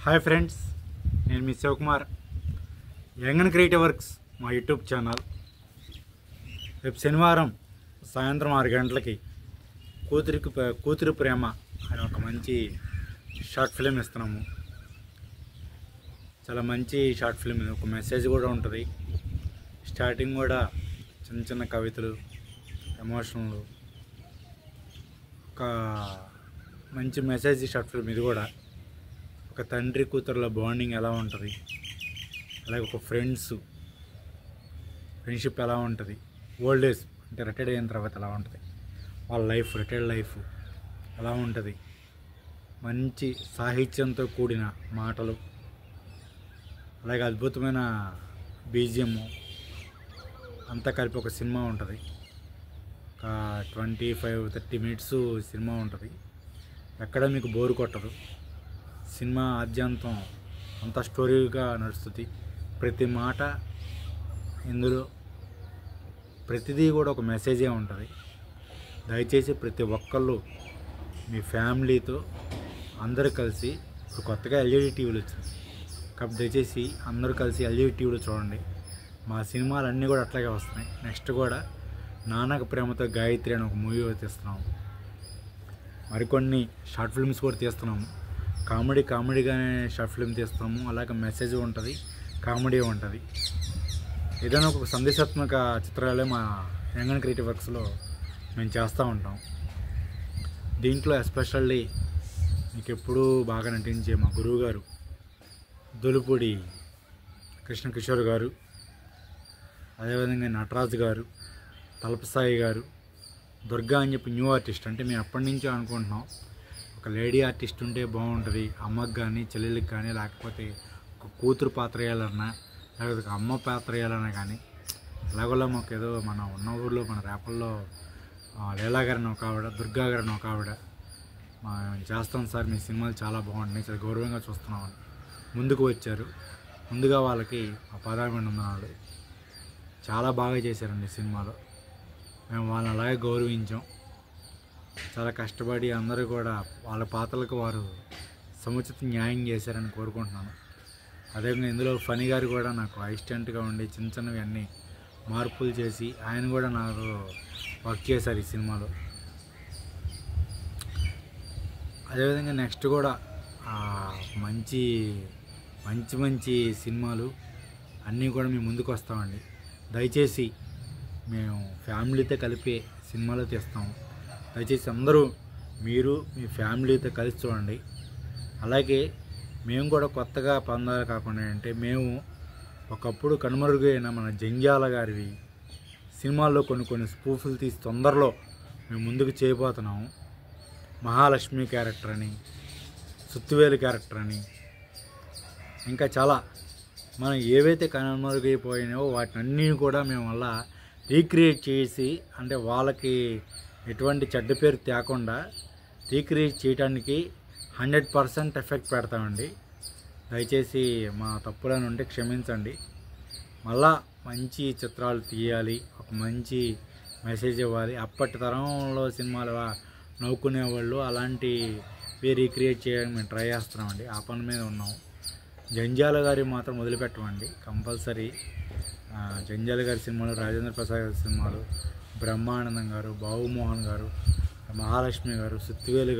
Hi friends, నేను మీ Shivakumar. Young and creative works మా యూట్యూబ్ ఛానల్. రేపు శనివారం సాయంత్రం 6 గంటలకి కూతురు ప్రేమ అనే ఒక మంచి షార్ట్ ఫిలిం ఇస్తున్నాము. చాలా మంచి షార్ట్ ఫిలిం, ఒక మెసేజ్ కూడా ఉంటుంది. స్టార్టింగ్ కూడా చిన్న చిన్న కవితలు, ఎమోషనల్, ఒక మంచి మెసేజ్ షార్ట్ ఫిలిం. ఇది కూడా ఒక తండ్రి కూతురుల బాండింగ్ ఎలా ఉంటుంది, అలాగే ఒక ఫ్రెండ్షిప్ ఎలా ఉంటుంది, ఓల్డ్ ఏజ్ అంటే రిటైర్డ్ అయిన తర్వాత ఎలా ఉంటుంది, వాళ్ళ లైఫ్, రిటైర్డ్ లైఫ్ ఎలా ఉంటుంది. మంచి సాహిత్యంతో కూడిన మాటలు, అలాగే అద్భుతమైన బీజిఎం అంతా కలిపి ఒక సినిమా ఉంటుంది. ఒక 25-30 మినిట్స్ సినిమా ఉంటుంది. ఎక్కడ మీకు బోరు కొట్టదు. సినిమా ఆద్యంతం అంత స్టోరీగా నడుస్తుంది. ప్రతి మాట ఇందులో ప్రతిదీ కూడా ఒక మెసేజే ఉంటుంది. దయచేసి ప్రతి ఒక్కళ్ళు మీ ఫ్యామిలీతో అందరూ కలిసి, ఇప్పుడు కొత్తగా ఎల్ఈడి టీవీలు వచ్చింది కాబట్టి దయచేసి అందరూ కలిసి ఎల్ఈడి టీవీలో చూడండి. మా సినిమాలు అన్నీ కూడా అట్లాగే వస్తున్నాయి. నెక్స్ట్ కూడా నాన్నకు ప్రేమతో గాయత్రి అని ఒక మూవీ తీస్తున్నాము. మరికొన్ని షార్ట్ ఫిల్మ్స్ కూడా తీస్తున్నాము. కామెడీగానే షార్ట్ ఫిల్మ్ తీస్తాము. అలాగే మెసేజ్ ఉంటుంది, కామెడీ ఉంటుంది. ఏదైనా ఒక సందేశాత్మక చిత్రాలే మా యంగ్ అండ్ క్రియేటివ్ వర్క్స్లో మేము చేస్తూ ఉంటాం. దీంట్లో ఎస్పెషల్లీ మీకు ఎప్పుడూ బాగా నటించే మా గురువు గారు దొలుపూడి కృష్ణ కిషోర్ గారు, అదేవిధంగా నటరాజు గారు, తలపసాయి గారు, దుర్గా అని చెప్పి న్యూ ఆర్టిస్ట్. అంటే మేము అప్పటి నుంచో అనుకుంటున్నాం ఒక లేడీ ఆర్టిస్ట్ ఉంటే బాగుంటుంది, అమ్మకి కానీ చెల్లెళ్ళకి కానీ, లేకపోతే ఒక కూతురు పాత్ర వేయాలన్నా, లేకపోతే ఒక అమ్మ పాత్ర వేయాలన్నా కానీ. ఎలాగోలా మాకు ఏదో మన ఉన్న ఊర్లో మన రేపల్లో లీలా గారిని ఒక ఆవిడ, దుర్గా గారిని ఒక ఆవిడ చేస్తాం సార్, మీ సినిమాలు చాలా బాగుంటున్నాయి, చాలా గౌరవంగా చూస్తున్నామని ముందుకు వచ్చారు. ముందుగా వాళ్ళకి ఆ పాదాభివందనాలు. చాలా బాగా చేశారండి సినిమాలో. మేము వాళ్ళని అలాగే గౌరవించాం. చాలా కష్టపడి అందరూ కూడా వాళ్ళ పాత్రలకు వారు సముచిత న్యాయం చేశారని కోరుకుంటున్నాను. అదేవిధంగా ఇందులో ఫనీ గారు కూడా నాకు అసిస్టెంట్గా ఉండి చిన్న చిన్నవి అన్నీ మార్పులు చేసి ఆయన కూడా నాకు వర్క్ చేశారు ఈ సినిమాలో. అదేవిధంగా నెక్స్ట్ కూడా మంచి మంచి మంచి సినిమాలు అన్నీ కూడా మేము ముందుకు వస్తామండి. దయచేసి మేము ఫ్యామిలీతో కలిపే సినిమాలు తీస్తాము. దయచేసి అందరూ మీరు మీ ఫ్యామిలీతో కలిసి చూడండి. అలాగే మేము కూడా కొత్తగా పందాలు కాకుండా అంటే మేము ఒకప్పుడు కనుమరుగైన మన జంధ్యాల గారివి సినిమాల్లో కొన్ని స్పూఫ్లు తీసి తొందరలో మేము ముందుకు చేయబోతున్నాము. మహాలక్ష్మి క్యారెక్టర్ అని, సుత్తివేలు క్యారెక్టర్ అని, ఇంకా చాలా మనం ఏవైతే కనుమరుగైపోయినావో వాటిని అన్నీ కూడా మేము వల్ల రీక్రియేట్ చేసి, అంటే వాళ్ళకి ఎటువంటి చెడ్డ పేరు తేకుండా రీక్రియేట్ చేయడానికి 100% ఎఫెక్ట్ పెడతామండి. దయచేసి మా తప్పులను ఉంటే క్షమించండి. మళ్ళా మంచి చిత్రాలు తీయాలి, ఒక మంచి మెసేజ్ ఇవ్వాలి. అప్పటి తరంలో సినిమాలు నవ్వుకునేవాళ్ళు అలాంటివి రీక్రియేట్ చేయడానికి మేము ట్రై చేస్తున్నామండి. ఆ పని మీద ఉన్నాము. జంధ్యాల గారి మాత్రం వదిలిపెట్టమండి. కంపల్సరీ జంధ్యాల గారి సినిమాలు, రాజేంద్ర ప్రసాద్ గారి సినిమాలు, బ్రహ్మానందం గారు, బాబుమోహన్ గారు, మహాలక్ష్మి గారు, సుత్తివేలు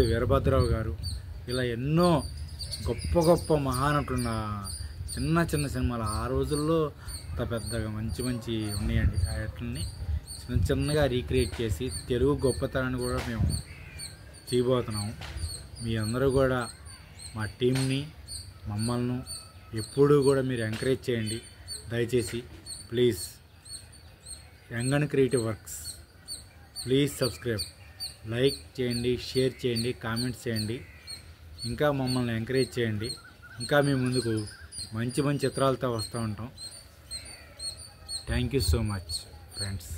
వీరభద్రరావు గారు, ఇలా ఎన్నో గొప్ప గొప్ప మహానటున్న చిన్న సినిమాలు ఆ రోజుల్లో అంత పెద్దగా మంచి ఉన్నాయండి. వాటిని చిన్నగా రీక్రియేట్ చేసి తెలుగు గొప్పతనాన్ని కూడా మేము చేయబోతున్నాము. మీ అందరూ కూడా మా టీంని, మమ్మల్ని ఎప్పుడూ కూడా మీరు ఎంకరేజ్ చేయండి. దయచేసి please young and creative works please subscribe, like చేయండి, షేర్ చేయండి, కామెంట్స్ చేయండి. ఇంకా మమ్మల్ని ఎంకరేజ్ చేయండి. ఇంకా మీ ముందుకు మంచి చిత్రాలతో వస్తూ ఉంటాం. Thank you so much friends.